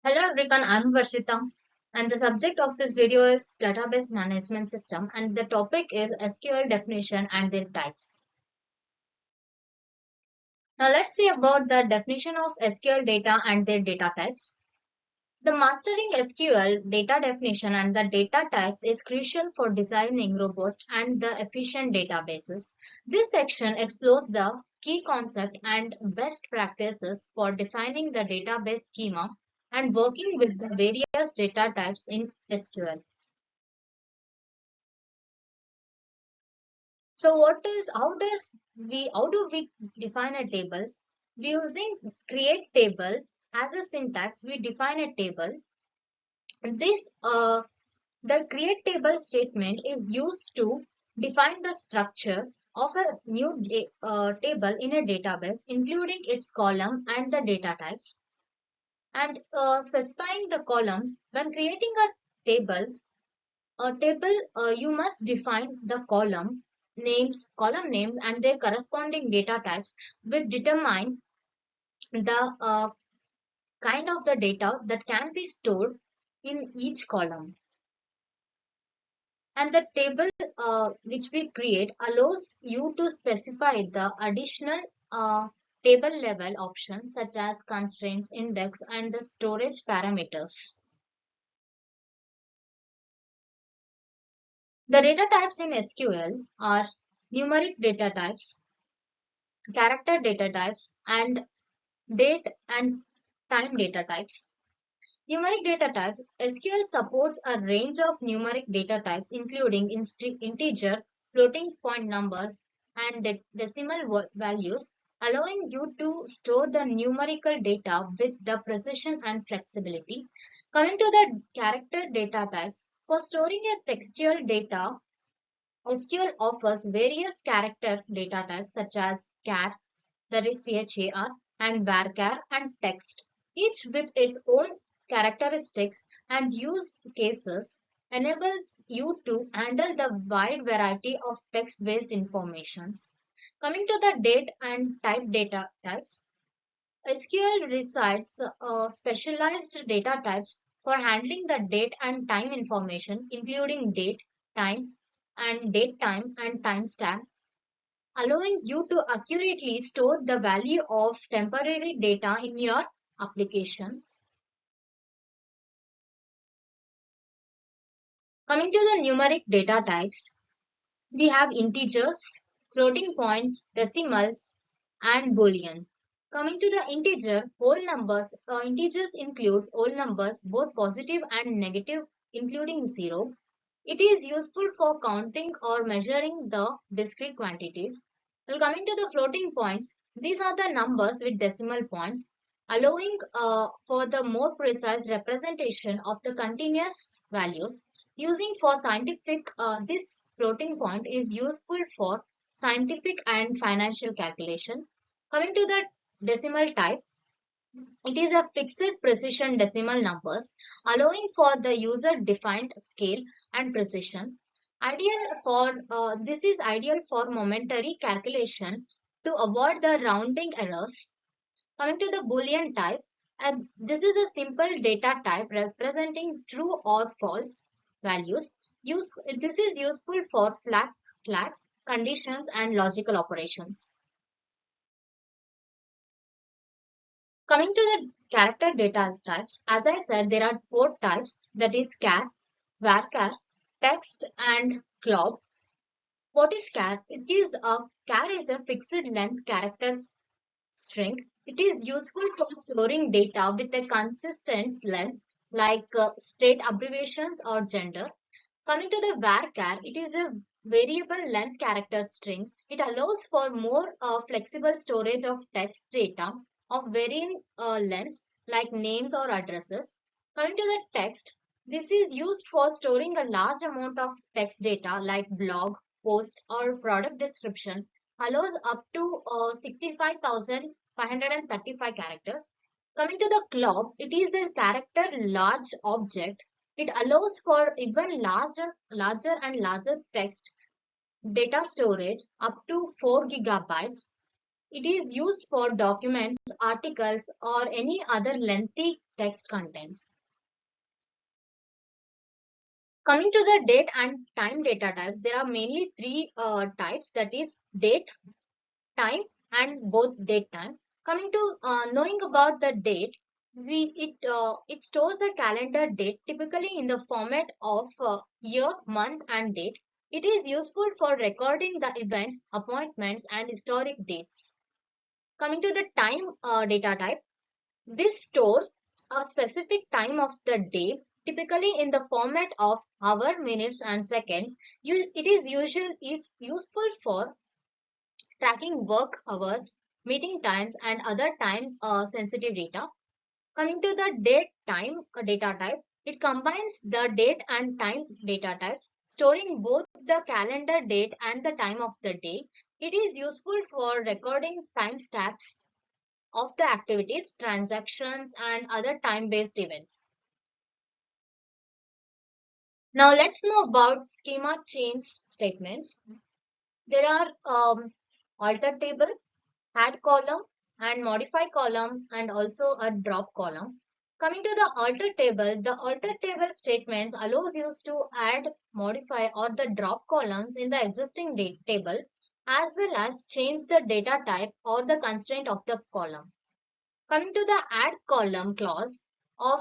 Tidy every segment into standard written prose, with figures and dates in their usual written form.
Hello everyone, I'm Varshita and the subject of this video is database management system and the topic is SQL definition and their types. Now let's see about the definition of SQL data and their data types. The mastering SQL data definition and the data types is crucial for designing robust and the efficient databases. This section explores the key concept and best practices for defining the database schema and working with the various data types in SQL. So how do we define a tables? We using create table as a syntax. We define a table. This The create table statement is used to define the structure of a new table in a database, including its column and the data types, and specifying the columns. When creating a table, you must define the column names, and their corresponding data types, which determine the kind of the data that can be stored in each column. And the table which we create allows you to specify the additional table level options such as constraints, index, and the storage parameters. The data types in SQL are numeric data types, character data types, and date and time data types. Numeric data types. SQL supports a range of numeric data types including integer, floating point numbers, and decimal values, allowing you to store the numerical data with the precision and flexibility. Coming to the character data types, for storing a textual data, SQL offers various character data types such as char, that is char, and varchar and text, each with its own characteristics and use cases, enables you to handle the wide variety of text-based informations. Coming to the date and type data types, SQL recites specialized data types for handling the date and time information, including time, date time and timestamp, allowing you to accurately store the value of temporary data in your applications. Coming to the numeric data types, we have integers, floating points, decimals, and boolean. Coming to the whole numbers, integers includes whole numbers, both positive and negative, including zero. It is useful for counting or measuring the discrete quantities. Well, coming to the floating points, these are the numbers with decimal points, allowing for the more precise representation of the continuous values. Using for scientific, this floating point is useful for scientific and financial calculation. Coming to the decimal type, it is a fixed precision decimal numbers, allowing for the user-defined scale and precision. This is ideal for momentary calculation to avoid the rounding errors. Coming to the Boolean type, this is a simple data type representing true or false values. This is useful for flags, conditions, and logical operations. Coming to the character data types, as I said, there are four types, that is char, varchar, text, and glob. What is char? Char is a fixed length character string. It is useful for storing data with a consistent length, like state abbreviations or gender. Coming to the varchar, it is a variable length character strings. It allows for more flexible storage of text data of varying lengths, like names or addresses. Coming to the text, this is used for storing a large amount of text data like blog, post, or product description. Allows up to 65,535 characters. Coming to the glob, it is a character large object. It allows for even larger and larger text data storage up to 4 gigabytes. It is used for documents, articles, or any other lengthy text contents. Coming to the date and time data types, there are mainly three types, that is date, time, and both date time. Coming to knowing about the date, it stores a calendar date typically in the format of year, month, and date. It is useful for recording the events, appointments, and historic dates. Coming to the time data type, this stores a specific time of the day, typically in the format of hour, minutes, and seconds. It is useful for tracking work hours, meeting times, and other time sensitive data. Coming to the date time data type, it combines the date and time data types, storing both the calendar date and the time of the day. It is useful for recording timestamps of the activities, transactions, and other time-based events. Now let's know about schema change statements. There are alter table, add column, and modify column, and also a drop column. Coming to the alter table, the alter table statements allows you to add, modify, or the drop columns in the existing table, as well as change the data type or the constraint of the column. Coming to the add column clause of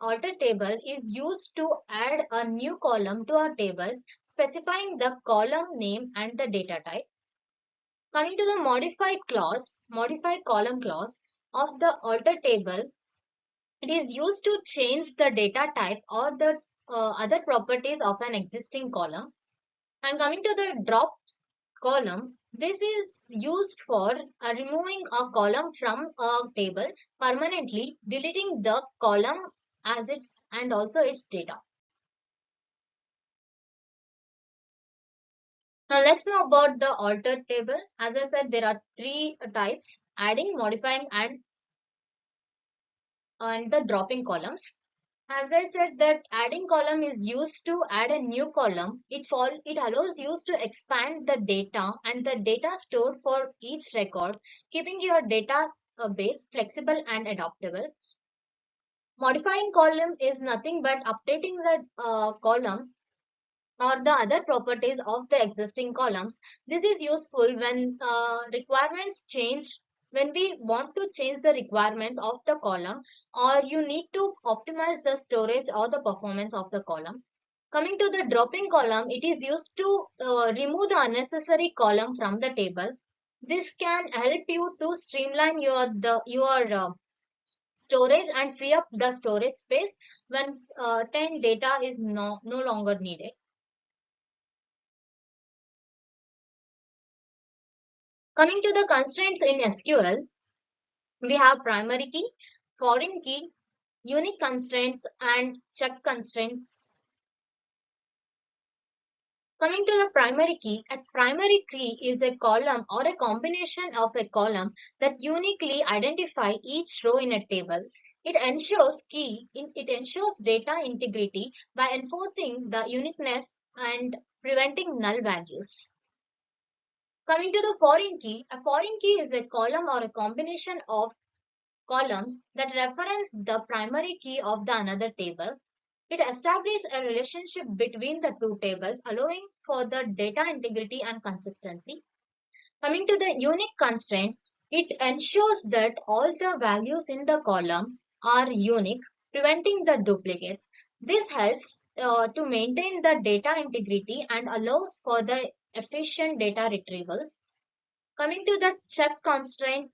alter table is used to add a new column to a table specifying the column name and the data type. Coming to the modify column clause of the alter table, it is used to change the data type or the other properties of an existing column. And coming to the drop column, this is used for removing a column from a table permanently, deleting the column as its and also its data. Now let's know about the altered table. As I said, there are three types: adding, modifying, and the dropping columns. As I said, that adding column is used to add a new column. It allows you to expand the data and the data stored for each record, keeping your data base flexible and adaptable. Modifying column is nothing but updating the column or the other properties of the existing columns. This is useful when requirements change, when we want to change the requirements of the column, or you need to optimize the storage or the performance of the column. Coming to the dropping column, it is used to remove the unnecessary column from the table. This can help you to streamline your storage and free up the storage space when 10 data is no longer needed. Coming to the constraints in SQL, we have primary key, foreign key, unique constraints, and check constraints. Coming to the primary key, a primary key is a column or a combination of a column that uniquely identify each row in a table. It ensures data integrity by enforcing the uniqueness and preventing null values. Coming to the foreign key, a foreign key is a column or a combination of columns that reference the primary key of the another table. It establishes a relationship between the two tables, allowing for the data integrity and consistency. Coming to the unique constraints, it ensures that all the values in the column are unique, preventing the duplicates. This helps to maintain the data integrity and allows for the efficient data retrieval. Coming to the check constraint,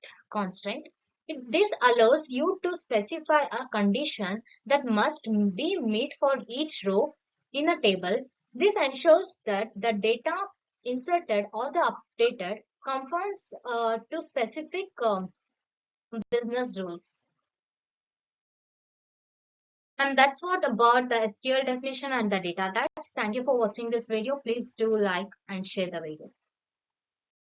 this allows you to specify a condition that must be met for each row in a table. This ensures that the data inserted or the updated conforms to specific business rules. And that's what about the SQL definition and the data types. Thank you for watching this video. Please do like and share the video.